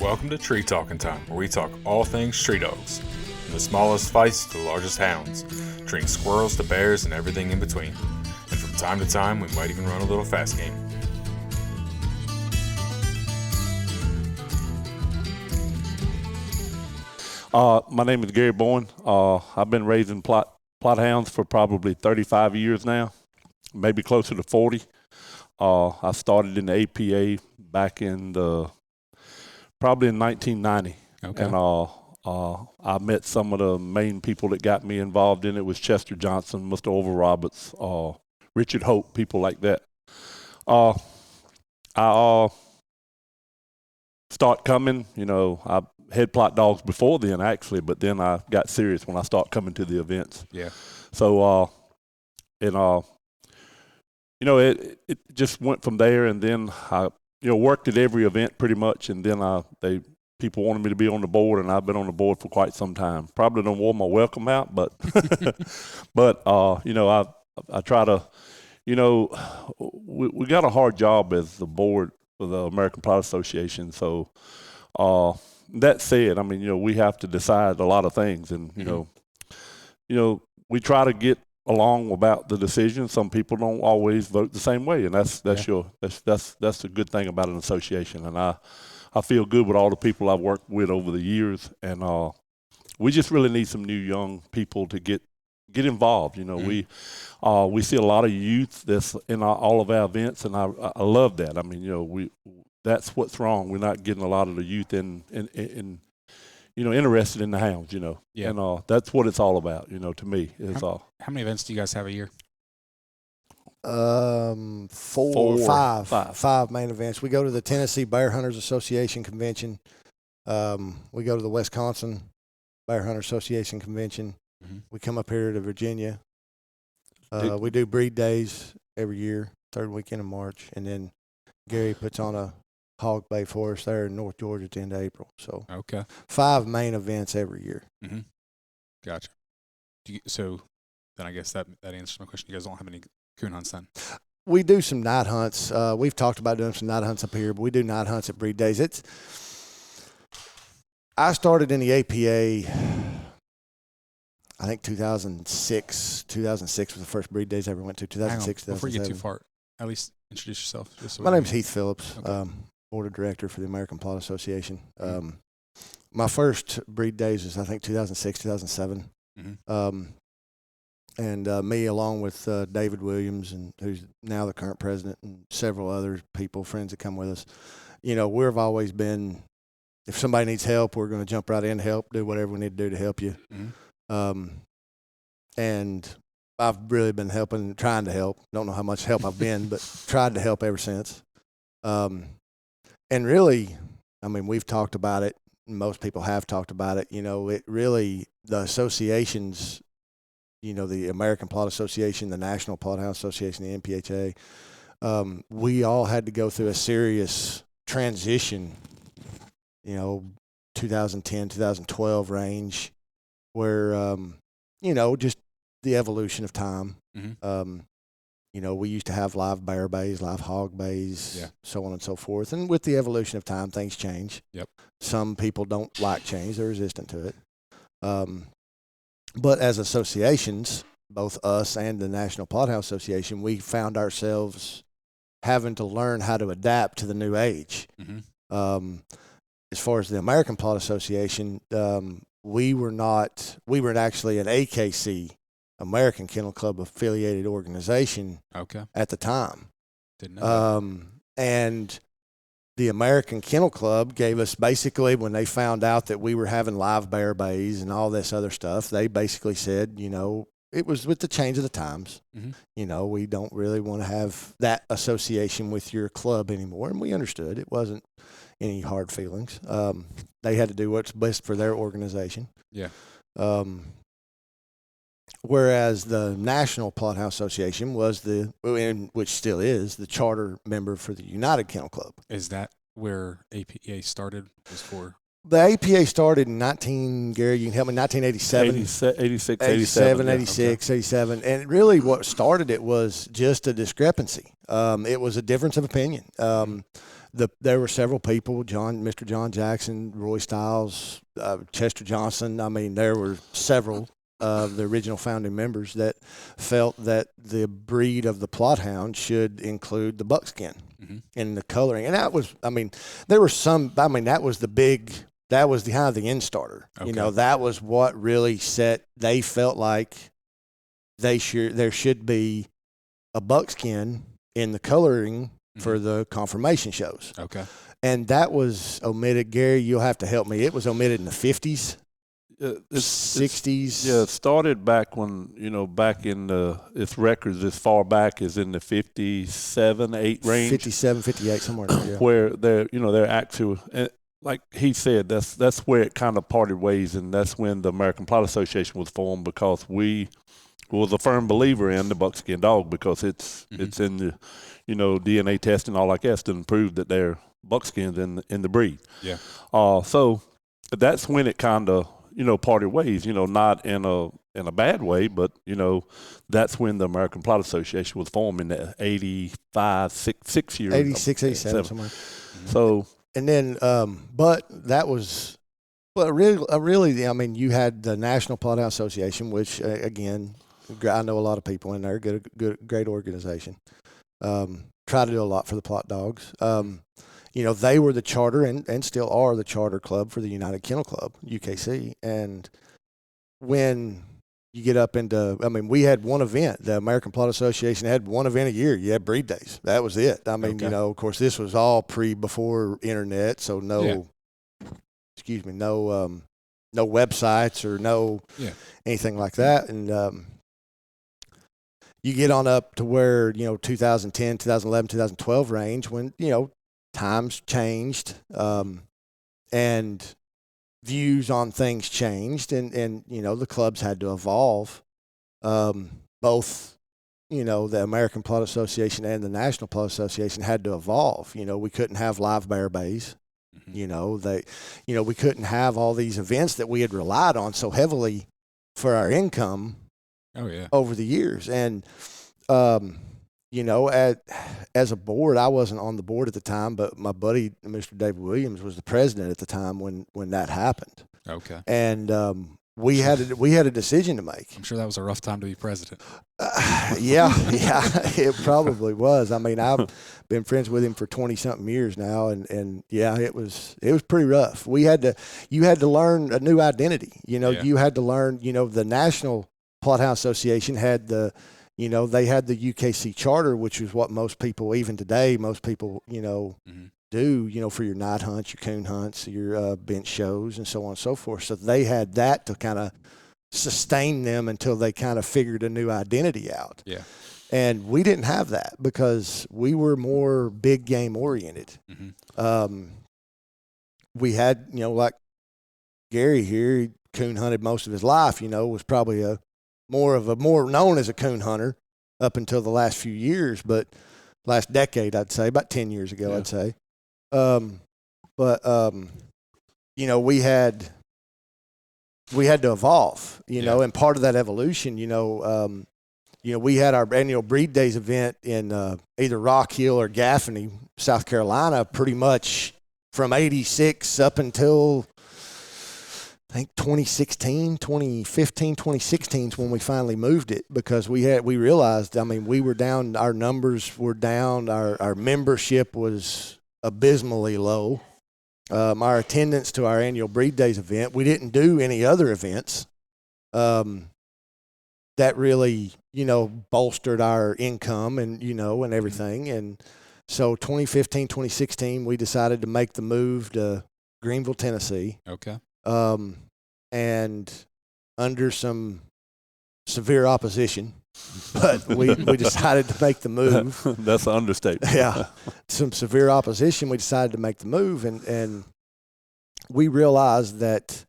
Welcome to Tree Talking Time, where we talk all things tree dogs, from the smallest fights to the largest hounds, treating squirrels to bears and everything in between. And from time to time, we might even run a little fast game. My name is Gary Bowen. I've been raising Plott Hounds for probably 35 years now, maybe closer to 40. I started in the APA back in probably in 1990. Okay. And I met some of the main people that got me involved in it. Was Chester Johnson, Mr. Orville Roberts, Richard Hope, people like that. I start coming, I had Plott dogs before then actually, but then I got serious when I started coming to the events. Yeah. So, it just went from there, and then I, worked at every event pretty much, and then people wanted me to be on the board, and I've been on the board for quite some time. Probably don't wore my welcome out, but I try to, we got a hard job as the board for the American Plott Association. So that said, we have to decide a lot of things, and we try to get along about the decision. Some people don't always vote the same way, and that's the good thing about an association. And I feel good with all the people I've worked with over the years, and we just really need some new young people to get involved. We see a lot of youth that's in all of our events, and I love that. That's what's wrong. We're not getting a lot of the youth in interested in the hounds. Yeah. And that's what it's all about. To me, is How many events do you guys have a year? Five main events. We go to the Tennessee Bear Hunters Association convention. We go to the Wisconsin Bear Hunter Association convention. Mm-hmm. We come up here to Virginia. We do breed days every year, third weekend of March, and then Gary puts on a hog bay for us there in North Georgia at the end of April. So Okay. 5 main events every year. Mm-hmm. Gotcha. So then I guess that answers my question. You guys don't have any coon hunts then? We do some night hunts. We've talked about doing some night hunts up here, but we do night hunts at breed days. I started in the APA, I think 2006. 2006 was the first breed days I ever went to. 2006, Hang on, before you get too 2007. far, at least introduce yourself. Just so My name's Heath Phillips, Okay. board of director for the American Plott Association. My first breed days was, I think, 2006, 2007. Mm-hmm. And me, along with David Williams, and who's now the current president, and several other people, friends that come with us, we've always been, if somebody needs help, we're going to jump right in to help, do whatever we need to do to help you. Mm-hmm. And I've really been trying to help. Don't know how much help I've been, but tried to help ever since. And really, we've talked about it. Most people have talked about it. It really, the associations, the American Plott Association, the National Plott Hound Association, the NPHA, we all had to go through a serious transition, 2010, 2012 range, where, just the evolution of time. Mm-hmm. We used to have live bear bays, live hog bays, Yeah. so on and so forth. And with the evolution of time, things change. Yep. Some people don't like change. They're resistant to it. But as associations, both us and the National Plott Hound Association, we found ourselves having to learn how to adapt to the new age. Mm-hmm. As far as the American Plott Association, we were actually an AKC, American Kennel Club affiliated organization Okay. at the time. Didn't know And the American Kennel Club gave us, basically, when they found out that we were having live bear bays and all this other stuff, they basically said, it was with the change of the times. Mm-hmm. We don't really want to have that association with your club anymore. And we understood. It wasn't any hard feelings. They had to do what's best for their organization. Yeah. Whereas the National Plott Hound Association was which still is, the charter member for the United Kennel Club. Is that where APA started? Was for The APA started in Gary, you can help me, 1987. 86, 87, 87. 86, 87. And really what started it was just a discrepancy. It was a difference of opinion. there were several people, Mr. John Jackson, Roy Stiles, Chester Johnson. I mean, there were several of the original founding members that felt that the breed of the Plott Hound should include the buckskin in the coloring. And that was, I mean, there were some, I mean, that was the kind of the end starter. Okay. You know, that was what really they felt like there should be a buckskin in the coloring for the confirmation shows. Okay. And that was omitted. Gary, you'll have to help me. It was omitted in the 50s. 60s. Yeah, it started back when, you know, back in its records as far back as in the 57, 8 range. 57, 58, somewhere in there. Yeah. Where they're actual, like he said, that's where it kind of parted ways, and that's when the American Plott Association was formed, because we was a firm believer in the buckskin dog, because it's in the, you know, DNA testing, all like that, to prove that they're buckskins in the breed. Yeah. So that's when it kind of, you know, parted ways, you know, not in a bad way, but, you know, that's when the American Plott Association was formed in the 85, 6 years. 86, 87, somewhere. So. And then, but that was, but really, I mean, you had the National Plott Hound Association, which, again, I know a lot of people in there, great organization. Try to do a lot for the Plott dogs. You know, they were the charter and still are the charter club for the United Kennel Club, UKC. And when you get up into, I mean, we had one event. The American Plott Association had one event a year. You had breed days. That was it. I mean, you know, of course, this was all before internet, so no websites or anything like that. And you get on up to where, you know, 2010, 2011, 2012 range, when, you know, times changed, and views on things changed, and you know, the clubs had to evolve. Both, you know, the American Plott Association and the National Plott Association had to evolve. You know, we couldn't have live bear bays. You know, we couldn't have all these events that we had relied on so heavily for our income. Over the years. And you know, as a board, I wasn't on the board at the time, but my buddy, Mr. David Williams, was the president at the time when that happened. Okay. And we had a decision to make. I'm sure that was a rough time to be president. Yeah, it probably was. I mean, I've been friends with him for 20-something years now, and yeah, it was pretty rough. You had to learn a new identity. You know, you had to learn. You know, the National Plott Hound Association had they had the UKC charter, which is what most people, even today, you know, do, you know, for your night hunts, your coon hunts, your bench shows, and so on and so forth. So they had that to kind of sustain them until they kind of figured a new identity out. Yeah. And we didn't have that because we were more big game oriented. We had, you know, like Gary here, he coon hunted most of his life, you know, was probably more known as a coon hunter up until the last few years, but last decade, I'd say, about 10 years ago, I'd say. You know, we had to evolve, you know, and part of that evolution, you know, we had our annual Breed Days event in either Rock Hill or Gaffney, South Carolina, pretty much from 86 up until I think 2015, 2016 is when we finally moved it, because we realized, I mean, we were down, our numbers were down, our membership was abysmally low. Our attendance to our annual Breed Days event, we didn't do any other events that really, you know, bolstered our income and, you know, and everything. And so 2015, 2016, we decided to make the move to Greenville, Tennessee. Okay. And under some severe opposition, but we decided to make the move. That's an understatement. Yeah. Some severe opposition, we decided to make the move, and we realized that,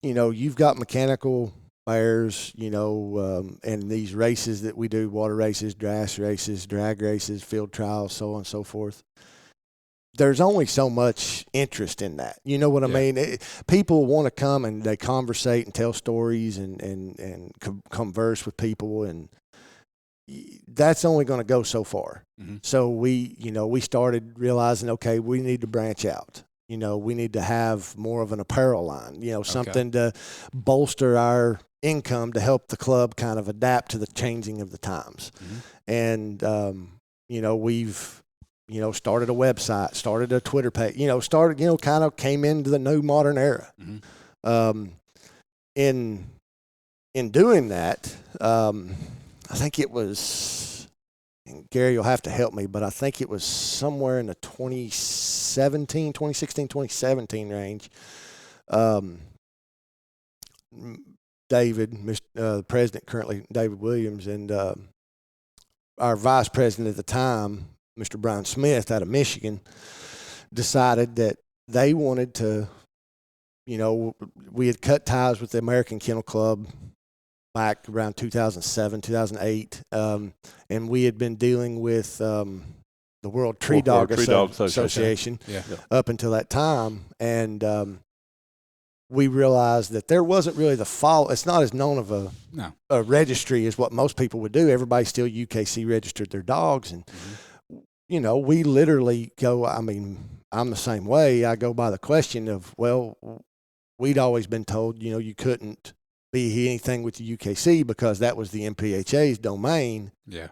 you know, you've got mechanical bears, you know, and these races that we do, water races, grass races, drag races, field trials, so on and so forth. There's only so much interest in that. You know what I mean? People want to come and they conversate and tell stories and converse with people. And that's only going to go so far. Mm-hmm. So we started realizing, okay, we need to branch out. We need to have more of an apparel line, something to bolster our income to help the club kind of adapt to the changing of the times. Mm-hmm. And, we've, started a website, started a Twitter page, kind of came into the new modern era. Mm-hmm. In doing that, I think it was, and Gary, you'll have to help me, but I think it was somewhere in the 2016, 2017 range. David, the president currently, David Williams, and our vice president at the time, Mr. Brian Smith out of Michigan, decided that they wanted to, we had cut ties with the American Kennel Club back around 2007, 2008, and we had been dealing with the World Tree Dog Association up until that time, and we realized that there wasn't really it's not as known of a registry as what most people would do. Everybody still UKC registered their dogs, and we literally go, I'm the same way. I go by the question of, well, we'd always been told, you couldn't be anything with the UKC because that was the MPHA's domain. Yeah.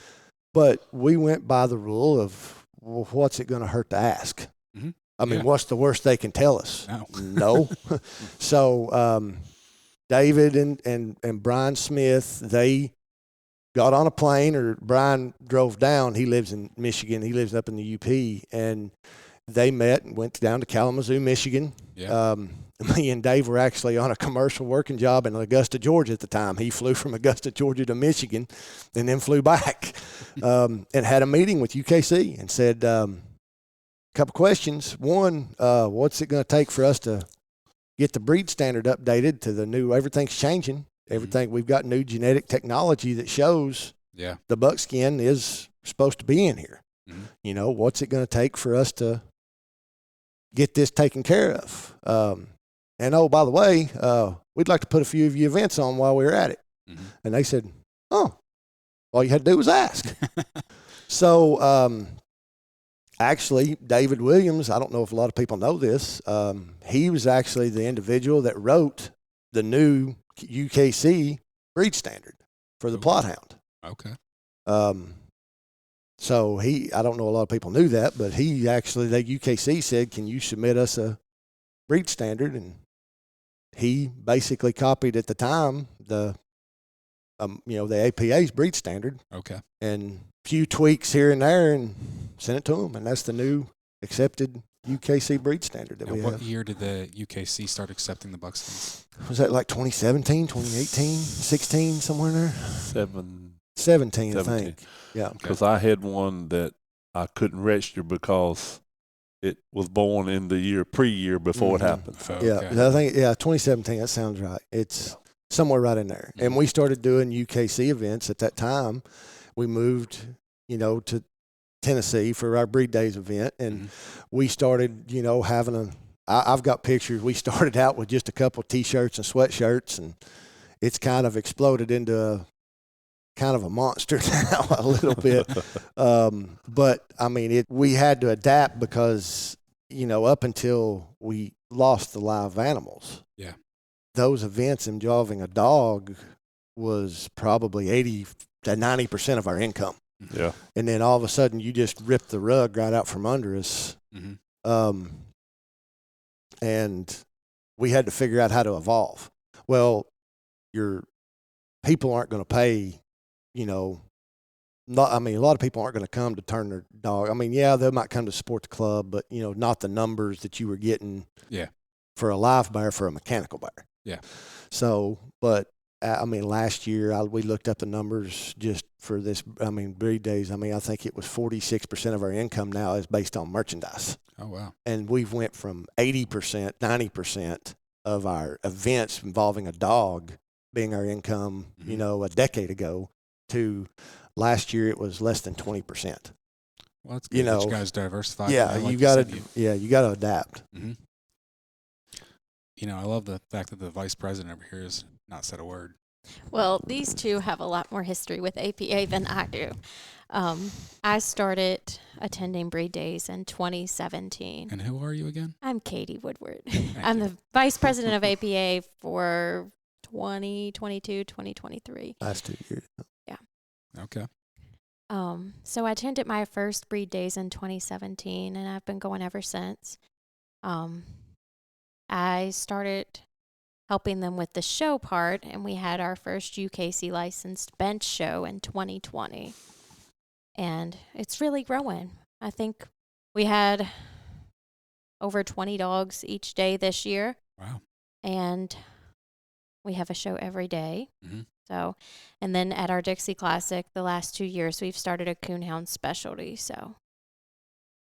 But we went by the rule of, well, what's it going to hurt to ask? Mm-hmm. What's the worst they can tell us? No. So David and Brian Smith, they got on a plane, or Brian drove down. He lives in Michigan. He lives up in the UP. And they met and went down to Kalamazoo, Michigan. Yeah. Me and Dave were actually on a commercial working job in Augusta, Georgia at the time. He flew from Augusta, Georgia to Michigan and then flew back and had a meeting with UKC and said a couple questions. One, what's it going to take for us to get the breed standard updated to the new, everything's changing. Everything, we've got new genetic technology that shows the buckskin is supposed to be in here. Mm-hmm. What's it going to take for us to get this taken care of? And oh, by the way, we'd like to put a few of your events on while we were at it. Mm-hmm. And they said, oh, all you had to do was ask. So actually, David Williams, I don't know if a lot of people know this, he was actually the individual that wrote the new UKC breed standard for the Plott Hound. Okay. So I don't know a lot of people knew that, but he actually, the UKC said, can you submit us a breed standard? And he basically copied at the time the APA's breed standard. Okay. And a few tweaks here and there and sent it to him. And that's the new accepted UKC breed standard that we have. What year did the UKC start accepting the buckskins? Was that like 2017, 2018, 16, somewhere in there? 17, I think. Yeah. Because I had one that I couldn't register because it was born in the pre-year before it happened. Okay. Yeah, I think 2017. That sounds right. It's somewhere right in there. Mm-hmm. And we started doing UKC events at that time. We moved, to Tennessee for our Breed Days event, and we started, having I've got pictures. We started out with just a couple T-shirts and sweatshirts, and it's kind of exploded into kind of a monster now a little bit. But we had to adapt because, up until we lost the live animals, those events involving a dog was probably 80 to 90% of our income. Yeah. And then all of a sudden you just ripped the rug right out from under us. Mm-hmm. And we had to figure out how to evolve. Well, your people aren't going to pay, a lot of people aren't going to come to turn their dog. They might come to support the club, but, not the numbers that you were getting for a live bear for a mechanical bear. Yeah. So, but, last year we looked up the numbers just for this, Breed Days. I think it was 46% of our income now is based on merchandise. Oh, wow. And we've went from 80%, 90% of our events involving a dog being our income, a decade ago, to last year it was less than 20%. Well, that's good. You guys diversify. Yeah, you got to adapt. Mm-hmm. I love the fact that the vice president over here has not said a word. Well, these two have a lot more history with APA than I do. I started attending breed days in 2017. And who are you again? I'm Katie Woodward. Thank I'm you. the vice president of APA for 2022, 2023. Last 2 years. Okay. So I attended my first breed days in 2017, and I've been going ever since. I started helping them with the show part, and we had our first UKC licensed bench show in 2020. And it's really growing. I think we had over 20 dogs each day this year. Wow. And we have a show every day. Mhm. So, and then at our Dixie Classic, the last 2 years, we've started a coonhound specialty. So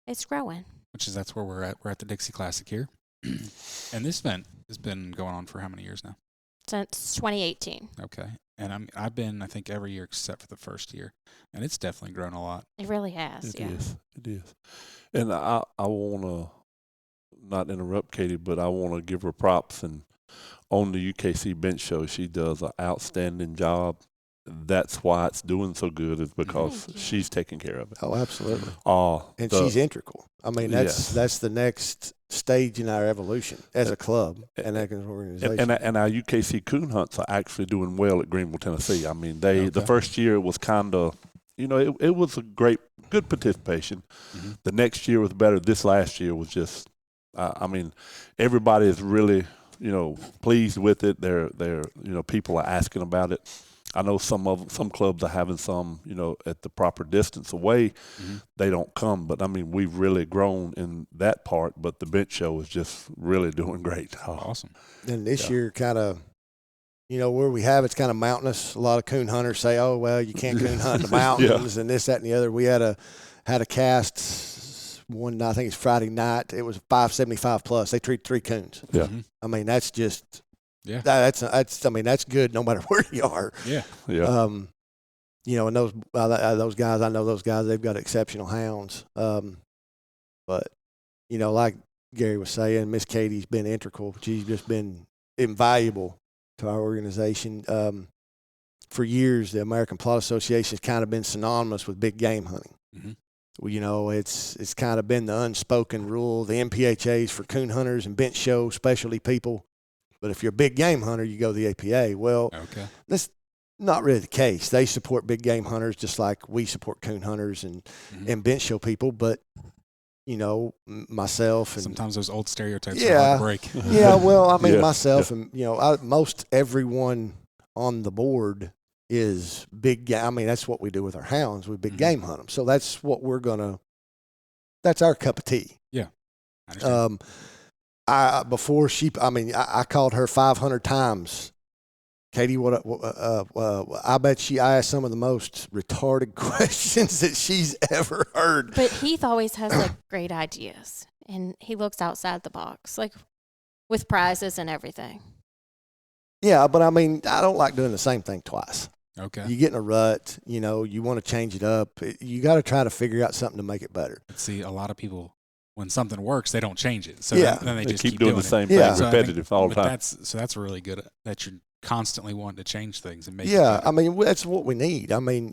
it's growing. That's where we're at. We're at the Dixie Classic here. And this event has been going on for how many years now? Since 2018. Okay. And I've been, I think, every year except for the first year. And it's definitely grown a lot. It really has. It yeah. is. It is. And I want to not interrupt Katie, but I want to give her props. And on the UKC bench show, she does an outstanding job. That's why it's doing so good, is because Thank you. she's taking care of it. Oh, absolutely. And She's integral. I mean, Yes. that's the next stage in our evolution as a club and as an organization. and our UKC coon hunts are actually doing well at Greenville, Tennessee. I mean, the Okay. first year was kind of, it was a good participation. Mhm. The next year was better. This last year was just, everybody is really, pleased with it. They're people are asking about it. I know some clubs are having some, at the proper distance away, Mhm. they don't come. But I mean, we've really grown in that part. But the bench show is just really doing great. Awesome. And this Yeah. year, kind of, where we have it's kind of mountainous. A lot of coon hunters say, "Oh, well, you can't coon hunt in the mountains," and this, that, and the other. We had a cast one. I think it's Friday night. It was 575 plus. They treated 3 coons. Yeah. Mhm. I mean, that's just Yeah. that's that's good no matter where you are. Yeah. Yeah. And those guys, I know those guys. They've got exceptional hounds. But like Gary was saying, Miss Katie's been integral. She's just been invaluable to our organization. For years, the American Plott Association has kind of been synonymous with big game hunting. Mhm. Well, it's kind of been the unspoken rule. The MPHA's for coon hunters and bench show specialty people. But if you're a big game hunter, you go to the APA. Well, Okay. that's not really the case. They support big game hunters just like we support coon hunters and bench show people. But, myself and Sometimes those old stereotypes are Yeah. hard to break. yeah, well, I mean, Yeah, myself and, most everyone on the board is big game. I mean, that's what we do with our hounds. We big Mhm. game hunt them. So that's what that's our cup of tea. I understand. I called her 500 times. Katie, I bet I asked some of the most retarded questions that she's ever heard. But Heath always has like great ideas, and he looks outside the box, like with prizes and everything. Yeah, but I mean, I don't like doing the same thing twice. Okay. You get in a rut, you want to change it up. You got to try to figure out something to make it better. See, a lot of people, when something works, they don't change it. So Yeah. then they They just keep doing the it. same Yeah. thing, So I think- repetitive all the but time. that's really good that you're constantly wanting to change things and make it Yeah, better. I mean, that's what we need. I mean,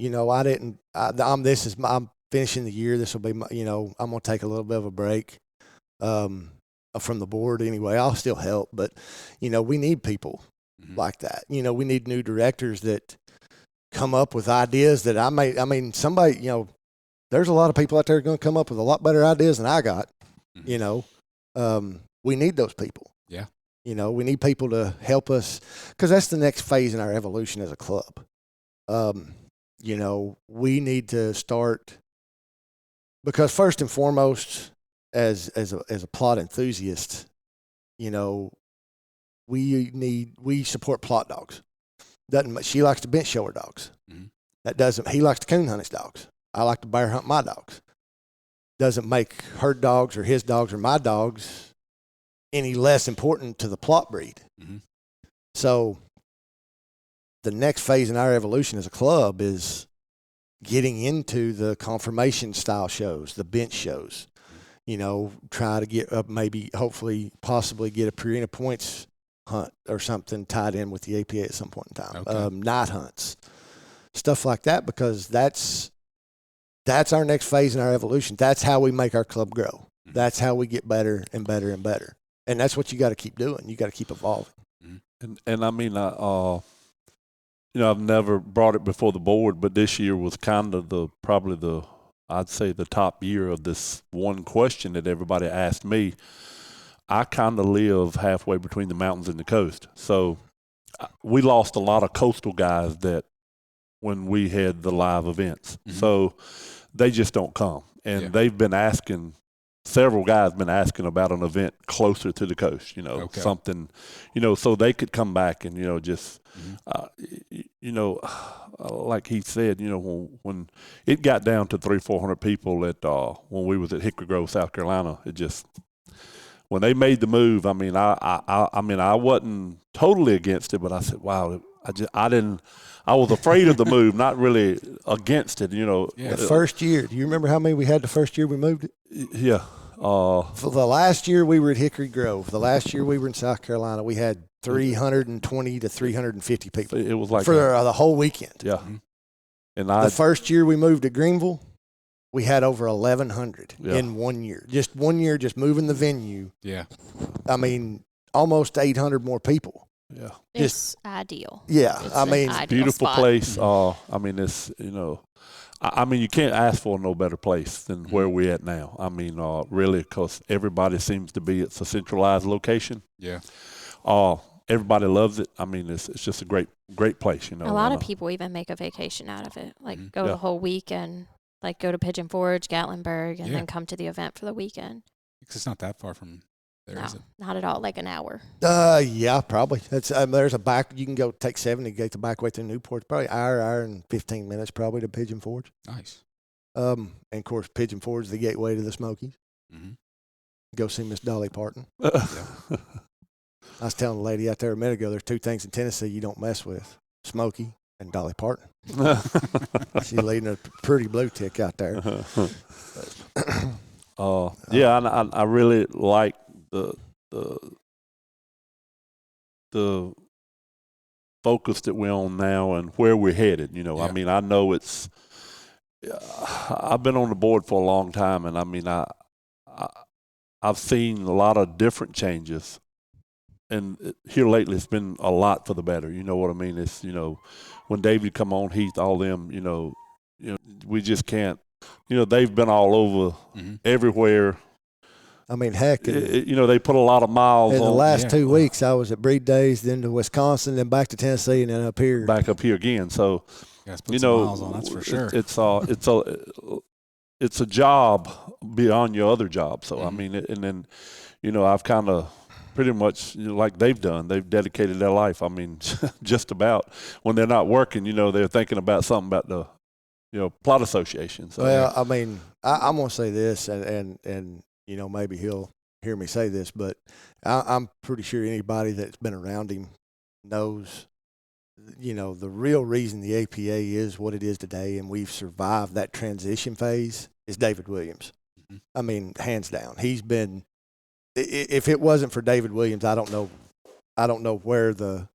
I'm finishing the year. This will be my, I'm going to take a little bit of a break from the board anyway. I'll still help, but, we need people Mhm. like that. We need new directors that come up with ideas that somebody, there's a lot of people out there going to come up with a lot better ideas than I got, Mhm. we need those people. Yeah. We need people to help us because that's the next phase in our evolution as a club. We need to start because first and foremost, as a Plott enthusiast, we support Plott dogs. She likes to bench show her dogs. Mhm. He likes to coon hunt his dogs. I like to bear hunt my dogs. Doesn't make her dogs or his dogs or my dogs any less important to the Plott breed. Mhm. So the next phase in our evolution as a club is getting into the confirmation style shows, the bench shows. Try to get up, maybe, hopefully, possibly get a Purina points hunt or something tied in with the APA at some point in time. Okay. Night hunts, stuff like that, because that's our next phase in our evolution. That's how we make our club grow. Mhm. That's how we get better and better and better. And that's what you got to keep doing. You got to keep evolving. And I mean, I've never brought it before the board, but this year was kind of I'd say the top year of this one question that everybody asked me. I kind of live halfway between the mountains and the coast. So we lost a lot of coastal guys that when we had the live events. Mhm. So they just don't come. And they've been asking, several guys been asking about an event closer to the coast, something, so they could come back and, just, like he said, when it got down to 300-400 people when we was at Hickory Grove, South Carolina, it just, when they made the move, I mean, I wasn't totally against it, but I said, wow, I was afraid of the move, not really against it, Yeah. The first year, do you remember how many we had the first year we moved it? Yeah. For the last year we were at Hickory Grove. The last year we were in South Carolina, we had 320 to 350 people. It was like for the whole weekend. Yeah. Mhm. And The first year we moved to Greenville, we had over 1,100 Yeah. in 1 year. Just 1 year, just moving the venue. Yeah. I mean, almost 800 more people. yeah. It's ideal. Yeah, It's I an mean, ideal Beautiful spot. place. I mean, it's, I mean, you can't ask for no better place than where we're at now. I mean, really, because everybody seems to be, it's a centralized location. Yeah. Everybody loves it. I mean, it's just a great place, A lot of people even make a vacation out of it, like Mhm. go Yeah. the whole weekend, like go to Pigeon Forge, Gatlinburg, and Yeah. then come to the event for the weekend. Because it's not that far from there, is No, it? not at all. Like an hour. yeah, probably. That's there's a back. You can go take 70, get the back way through Newport. Probably hour and 15 minutes probably to Pigeon Forge. Nice. And of course, Pigeon Forge is the gateway to the Smokies. Mm-hmm. Go see Miss Dolly Parton. I was telling a lady out there a minute ago, there's two things in Tennessee you don't mess with: Smokey and Dolly Parton. She's leading a pretty blue tick out there. Yeah, and I really like the focus that we're on now and where we're headed. I Yeah. mean, I know I've been on the board for a long time, and I mean, I've seen a lot of different changes, and here lately it's been a lot for the better. You know what I mean? It's when David come on, Heath, all them, we just can't. They've been all over, Mm-hmm. everywhere. I mean, heck, They put a lot of miles in the on last Yeah. 2 weeks, I was at Breed Days, then to Wisconsin, then back to Tennessee, and then up here. back up here again. So Guys, put some miles on, that's for sure. It's a job beyond your other job. So I Mhm. mean, and then I've kind of pretty much like they've done. They've dedicated their life. I mean, just about when they're not working, they're thinking about something about the Plott Association. So Well, I mean, I'm going to say this, and maybe he'll hear me say this, but I'm pretty sure anybody that's been around him knows, the real reason the APA is what it is today, and we've survived that transition phase, is David Williams. Mhm. I mean, hands down. He's been. If it wasn't for David Williams, I don't know where the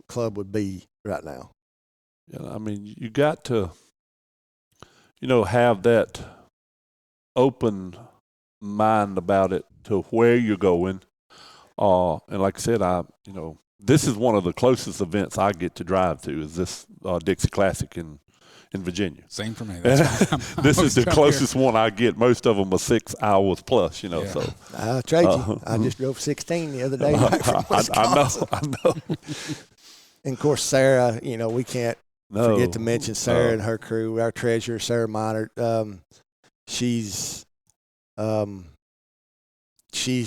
club would be right now. I mean, you got to, have that open mind about it to where you're going. And like I said, this is one of the closest events I get to drive to is this Dixie Classic in Virginia. Same for me. That's why I'm This is the always closest one I get. Most of them are 6 hours plus, Yeah. So I trade you. I just drove 16 the other day back from Wisconsin. I know. And of course, Sarah, we can't No. forget to mention Sarah and her crew, our treasurer, Sarah Minor. She's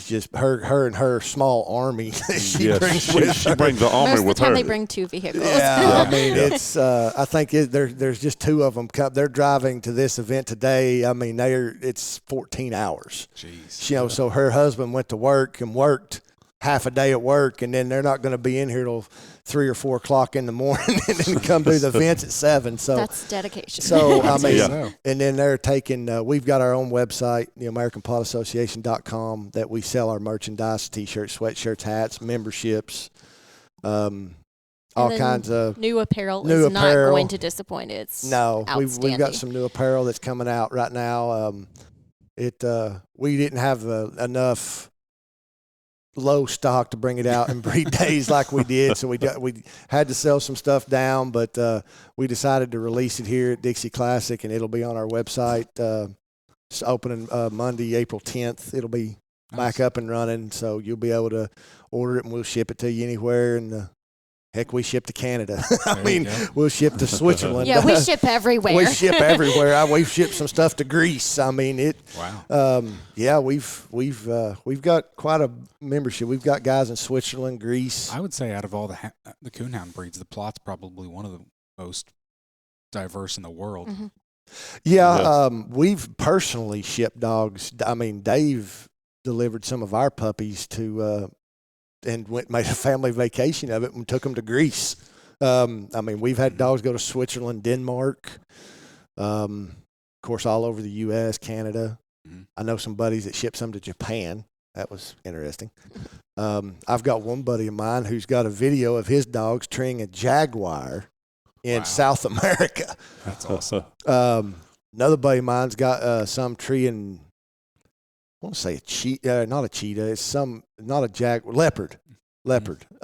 just her and her small army. she brings with she her. brings the army Most of the with time her. they bring 2 vehicles. Yeah, I mean, Yeah. it's. I think there's just 2 of them. They're driving to this event today. I mean, it's 14 hours. Jeez. So her husband went to work and worked half a day at work, and then they're not going to be in here till 3 or 4 o'clock in the morning, and then come do the events at 7. So that's dedication. So I mean, Yeah. and then they're taking. We've got our own website, the AmericanPlottassociation.com, that we sell our merchandise: t-shirts, sweatshirts, hats, memberships, all then kinds of new apparel new is not apparel. going to disappoint. It's No, we've outstanding. got some new apparel that's coming out right now. We didn't have enough low stock to bring it out in breed days like we did, so we had to sell some stuff down, but we decided to release it here at Dixie Classic, and it'll be on our website. It's opening Monday, April 10th. It'll be back up and running, so you'll be able to order it, and we'll ship it to you anywhere. And heck, we ship to Canada. I There mean, you go. we'll ship to Switzerland. Yeah, we ship everywhere. We ship everywhere. We've shipped some stuff to Greece. I mean, Wow. yeah, we've got quite a membership. We've got guys in Switzerland, Greece. I would say out of all the coonhound breeds, the Plott's probably one of the most diverse in the world. Mm-hmm. Yeah, we've personally shipped dogs. I mean, Dave delivered some of our puppies to and made a family vacation of it and took them to Greece. I mean, we've had dogs go to Switzerland, Denmark, of course, all over the U.S., Canada. Mm-hmm. I know some buddies that shipped some to Japan. That was interesting. I've got one buddy of mine who's got a video of his dogs treeing a jaguar in Wow. South America. That's awesome. Another buddy of mine's got some treeing, I want to say a cheetah, not a cheetah. It's not a jaguar, leopard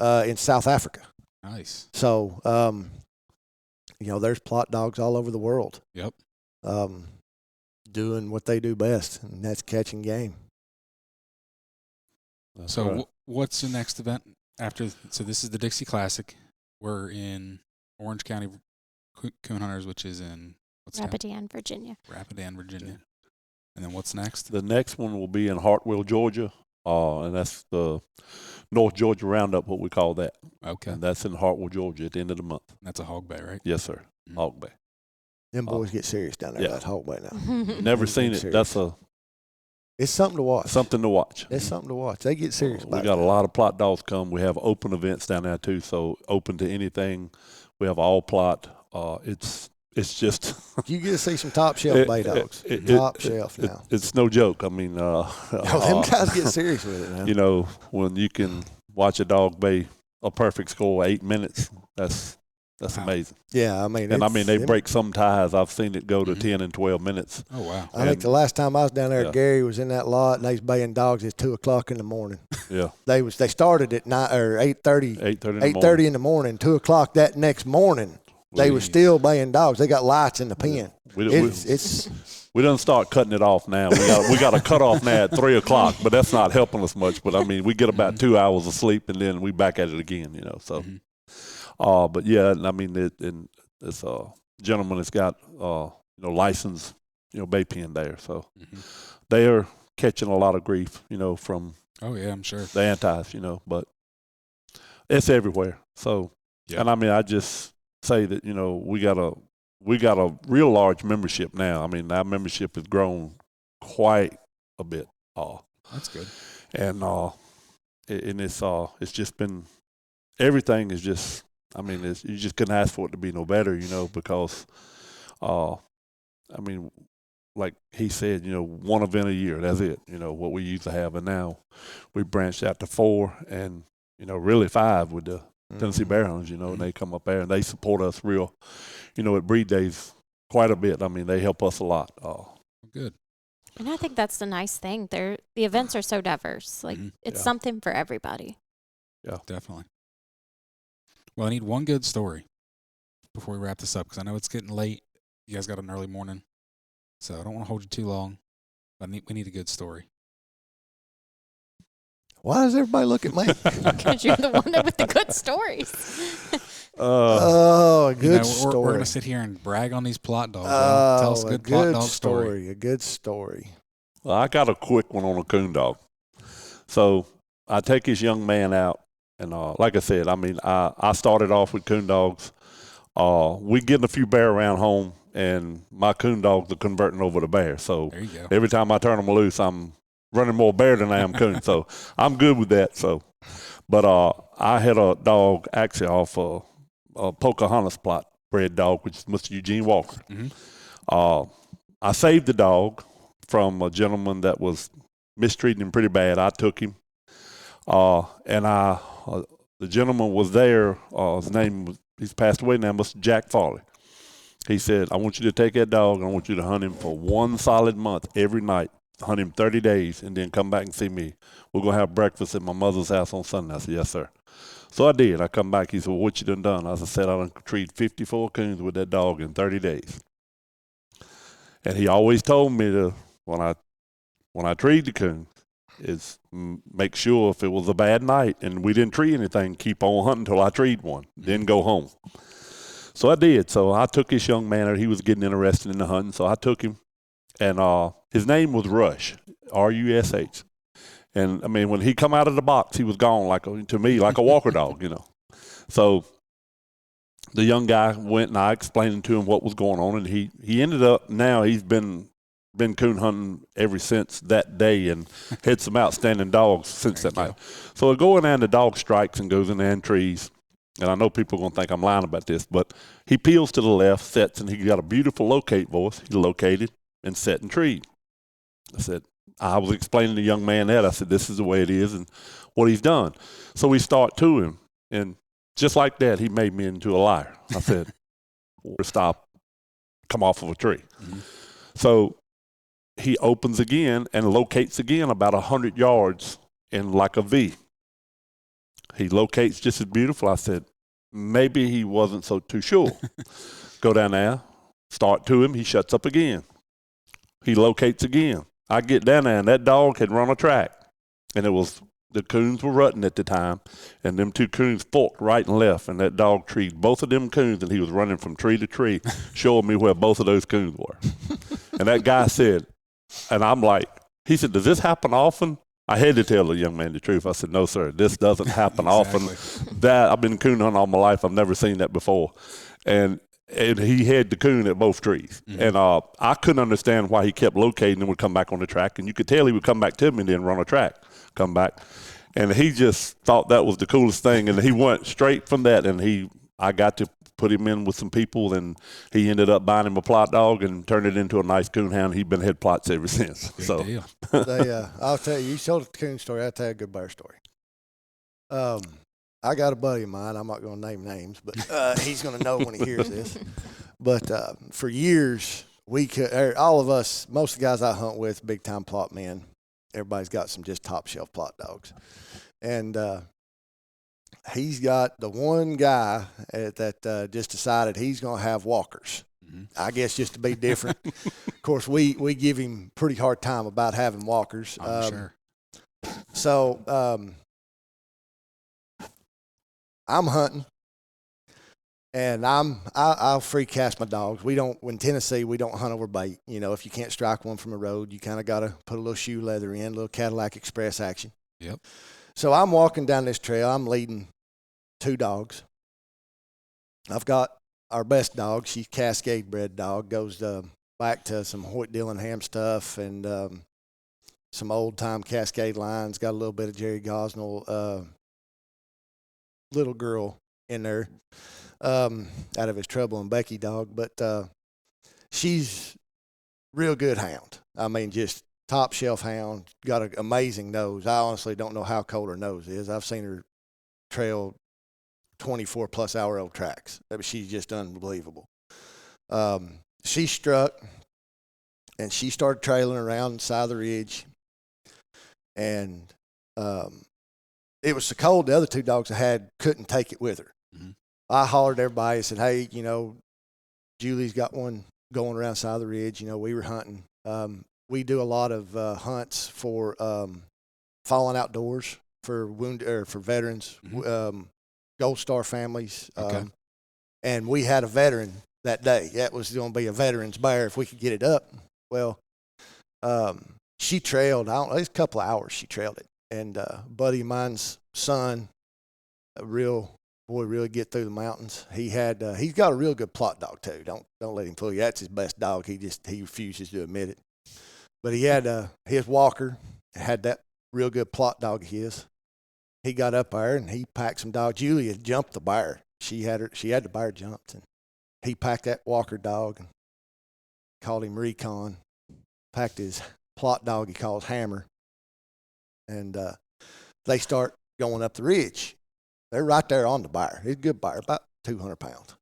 in South Africa. Nice. So, there's Plott dogs all over the world. Yep. Doing what they do best, and that's catching game. That's So right. what's the next event after? So this is the Dixie Classic. We're in Orange County Coon Hunters, which is in Rapidan, Virginia. Rapidan, Virginia. And then what's next? The next one will be in Hartwell, Georgia, and that's the North Georgia Roundup, what we call that. Okay. And that's in Hartwell, Georgia, at the end of the month. That's a hog bay, right? Yes, sir. Mhm. Hog Bay. Them boys get serious down there. yeah. That whole way now. Never They seen get it. serious. That's It's something to watch. something to watch. It's something to watch. They get serious. We about got it. a lot of Plott dogs come. We have open events down there too, so open to anything. We have all Plott. It's just You get to see some top shelf bay dogs. Top shelf now. It's no joke. I mean, Them guys get serious with it now. when you can watch a dog bay a perfect score 8 minutes, that's Wow. amazing. Yeah, I mean, And they them- break some ties. I've seen it go to 10 and 12 minutes. Oh, wow. I think the last time I was down there, Yeah. Gary was in that lot, and they was baying dogs at 2:00 in the morning. Yeah, They started at 8:30 8:30 in the morning. 2:00 that next morning, they were still baying dogs. They got lights in the pen. We done start cutting it off now. We got a cut off now at 3:00, but that's not helping us much. But I mean, we get about 2 hours of sleep, and then we back at it again. So, but yeah, I mean, it's a gentleman that's got licensed bay pen there, so they are catching a lot of grief, from Oh, yeah, I'm sure. the antis, but it's everywhere. So, Yeah. and I mean, I just say that we got a real large membership now. I mean, our membership has grown quite a bit. That's good. And it's just been, everything is just, I mean, you just couldn't ask for it to be no better, because I mean, like he said, one event a year, that's it, what we used to have. And now we branched out to 4 and, really 5 with the Tennessee Bear Hounds, and they come up there and they support us real, at breed days quite a bit. I mean, they help us a lot. Good. And I think that's the nice thing. The events are so diverse. Like it's Yeah. something for everybody. Definitely. Well, I need one good story before we wrap this up because I know it's getting late. You guys got an early morning, so I don't want to hold you too long. But we need a good story. Why does everybody look at me? Because you're the one with the good stories. Oh, a good We're story. going to sit here and brag on these Plott dogs. Bro. Tell us a good Plott dog story. A good story. Well, I got a quick one on a coon dog. So I take this young man out, and like I said, I mean, I started off with coon dogs. We getting a few bear around home, and my coon dogs are converting over to bear. So There you go. every time I turn them loose, I'm running more bear than I am coon. So I'm good with that. So But I had a dog actually off a Pocahontas Plott bred dog, which is Mr. Eugene Walker. I saved the dog from a gentleman that was mistreating him pretty bad. I took him, and the gentleman was there. His name was, he's passed away now, Mr. Jack Farley. He said, I want you to take that dog and I want you to hunt him for 1 solid month every night. Hunt him 30 days and then come back and see me. We're going to have breakfast at my mother's house on Sunday. I said, yes, sir. So I did. I come back. He said, well, what you done? I said, I done treated 54 coons with that dog in 30 days. And he always told me to, when I treat the coon, is make sure if it was a bad night and we didn't tree anything, keep on hunting until I treed one, then go home. So I did. So I took this young man, he was getting interested in the hunting, so I took him. And his name was Rush, R-U-S-H. And, I mean, when he come out of the box, he was gone, to me, like a walker dog, you know. So the young guy went, and I explained to him what was going on, and he ended up, now he's been coon hunting ever since that day and had some outstanding dogs since that night. So I go in there and the dog strikes and goes in there and trees. And I know people are going to think I'm lying about this, but he peels to the left, sets, and he got a beautiful locate voice. He located and set and treed. I was explaining to the young man that. I said, this is the way it is and what he's done. So we start to him, and just like that, he made me into a liar. I said, stop, come off of a tree. Mm-hmm. So he opens again and locates again about 100 yards in like a V. He locates just as beautiful. I said, maybe he wasn't so too sure. Go down there, start to him. He shuts up again. He locates again. I get down there, and that dog had run a track, and the coons were rutting at the time, and them two coons forked right and left, and that dog treed both of them coons, and he was running from tree to tree, showing me where both of those coons were. And that guy said, and I'm like, he said, does this happen often? I had to tell the young man the truth. I said, no, sir, this doesn't happen often. I've been coon hunting all my life. I've never seen that before. And he had the coon at both trees. Mm-hmm. And I couldn't understand why he kept locating and would come back on the track. And you could tell he would come back to me and then run a track, come back. And he just thought that was the coolest thing. And he went straight from that. And I got to put him in with some people, and he ended up buying him a Plott dog and turned it into a nice coon hound. He's been head Plotts ever since. Good deal. I'll tell you told the coon story. I'll tell you a good bear story. I got a buddy of mine. I'm not going to name names, but he's going to know when he hears this. But for years, all of us, most of the guys I hunt with, big-time Plott men, everybody's got some just top-shelf Plott dogs. And he's got the one guy that just decided he's going to have walkers. Mm-hmm. I guess just to be different. Of course, we give him pretty hard time about having walkers. Sure. So I'm hunting, and I'll free cast my dogs. In Tennessee, we don't hunt over bait. You know, if you can't strike one from the road, you kind of got to put a little shoe leather in, a little Cadillac Express action. Yep. So I'm walking down this trail. I'm leading 2 dogs. I've got our best dog. She's Cascade bred dog. Goes back to some Hoyt Dillingham stuff and some old-time Cascade lines. Got a little bit of Jerry Gosnell little girl in there out of his Trouble and Becky dog. But she's real good hound. I mean, just top shelf hound, got an amazing nose. I honestly don't know how cold her nose is. I've seen her trail 24-plus hour-old tracks. I mean, she's just unbelievable. She struck, and she started trailing around the side of the ridge. And it was so cold, the other 2 dogs I had couldn't take it with her. Mm-hmm. I hollered at everybody and said, hey, you know, Julie's got one going around the side of the ridge. You know, we were hunting. We do a lot of hunts for fallen outdoors for for veterans, mm-hmm. Gold Star families, okay. And we had a veteran that day. That was going to be a veteran's bear if we could get it up. Well, she trailed. It's a couple of hours. She trailed it, and a buddy of mine's son, really get through the mountains. He's got a real good Plott dog too. Don't let him fool you. That's his best dog. He refuses to admit it. But he had his walker, had that real good Plott dog of his. he got up there and he packed some dogs. Julia jumped the bear. She had the bear jumped, and he packed that Walker dog and called him Recon. Packed his Plott dog he calls Hammer, and they start going up the ridge. They're right there on the bear. It's a good bear, about 200 pounds.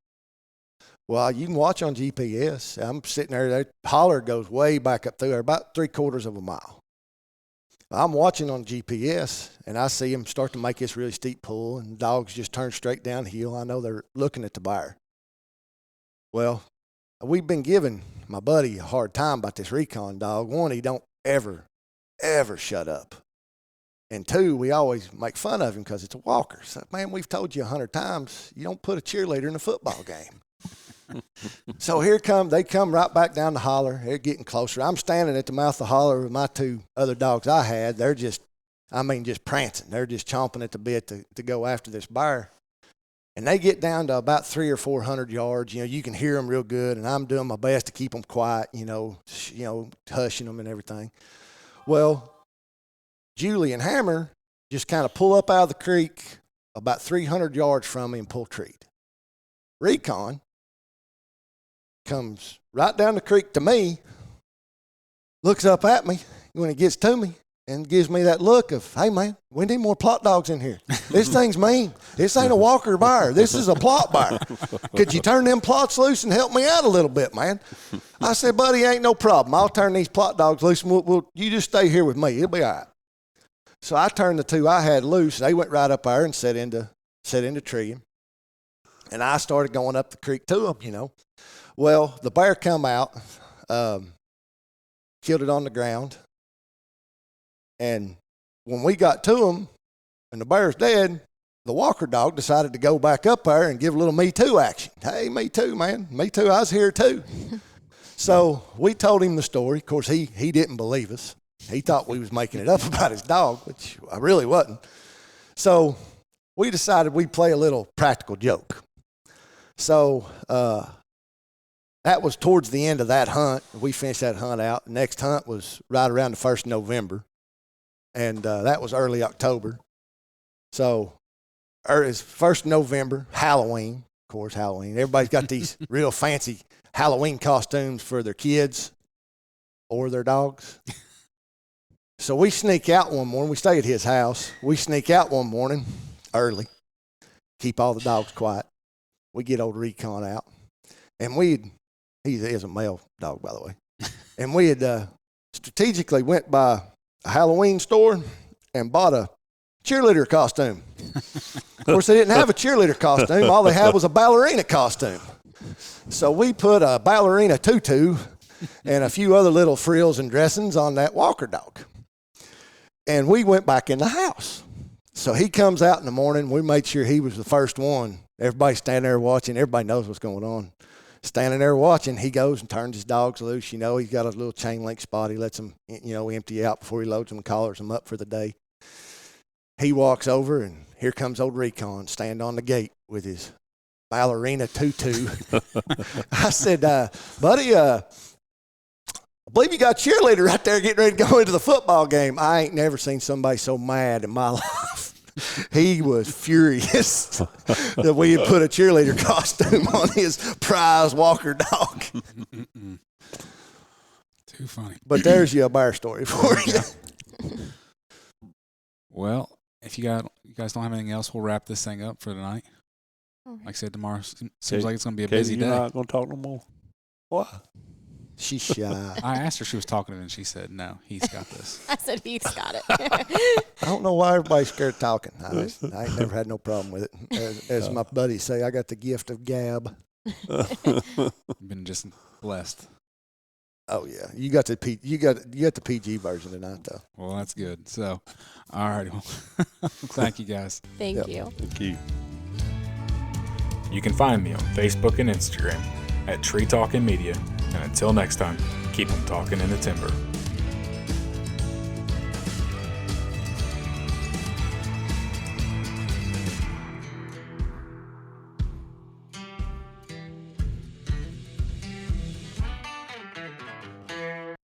Well, you can watch on GPS. I'm sitting there. That holler goes way back up through there, about 3/4 of a mile. I'm watching on GPS, and I see them start to make this really steep pull, and the dogs just turn straight downhill. I know they're looking at the bear. Well, we've been giving my buddy a hard time about this Recon dog. One, he don't ever shut up. And two, we always make fun of him because it's a walker. So, man, we've told you 100 times, you don't put a cheerleader in a football game. So they come right back down the holler. They're getting closer. I'm standing at the mouth of the holler with my 2 other dogs I had. They're just prancing. They're just chomping at the bit to go after this bear. And they get down to about 300 or 400 yards. You can hear them real good, and I'm doing my best to keep them quiet, hushing them and everything. Well, Julie and Hammer just kind of pull up out of the creek about 300 yards from me and pull treat. Recon comes right down the creek to me, looks up at me when he gets to me, and gives me that look of, hey, man, we need more Plott dogs in here. This thing's mean. This ain't a Walker bear. This is a Plott bear. Could you turn them Plotts loose and help me out a little bit, man? I said, buddy, ain't no problem. I'll turn these Plott dogs loose, and you just stay here with me. It'll be all right. So I turned the 2 I had loose. They went right up there and set into treeing. And I started going up the creek to them, Well, the bear come out, killed it on the ground. And when we got to him and the bear's dead, the Walker dog decided to go back up there and give a little me too action. Hey, me too, man. Me too. I was here too. So we told him the story. Of course, he didn't believe us. He thought we was making it up about his dog, which I really wasn't. So we decided we'd play a little practical joke. So that was towards the end of that hunt. We finished that hunt out. The next hunt was right around the 1st of November. And that was early October. So it's 1st of November, Halloween, of course, Halloween. Everybody's got these real fancy Halloween costumes for their kids or their dogs. So we sneak out one morning. We stay at his house. We sneak out one morning early, keep all the dogs quiet. We get old Recon out. And he is a male dog, by the way. And we had strategically went by a Halloween store and bought a cheerleader costume. Of course, they didn't have a cheerleader costume. All they had was a ballerina costume. So we put a ballerina tutu and a few other little frills and dressings on that Walker dog. And we went back in the house. So he comes out in the morning. We made sure he was the first one. Everybody's standing there watching. Everybody knows what's going on. Standing there watching, he goes and turns his dogs loose. He's got a little chain link spot. He lets them, empty out before he loads them and collars them up for the day. He walks over, and here comes old Recon, stand on the gate with his ballerina tutu. I said, buddy, I believe you got a cheerleader right there getting ready to go into the football game. I ain't never seen somebody so mad in my life. He was furious that we had put a cheerleader costume on his prize Walker dog. Too funny. But there's your bear story for you. Well, if you guys don't have anything else, we'll wrap this thing up for tonight. Okay. Like I said, tomorrow seems like it's going to be a busy day. You're not going to talk no more? Why? She's shy. I asked her if she was talking to me, and she said, no, Heath's got this. I said Heath's got it. I don't know why everybody's scared of talking. I ain't never had no problem with it. As my buddies say, I got the gift of gab. Been just blessed. Oh yeah, you got the PG version tonight though. Well, that's good. So, all right. Well, thank you guys. Thank you. Thank you. You can find me on Facebook and Instagram at Tree Talking Media. And until next time, keep them talking in the timber.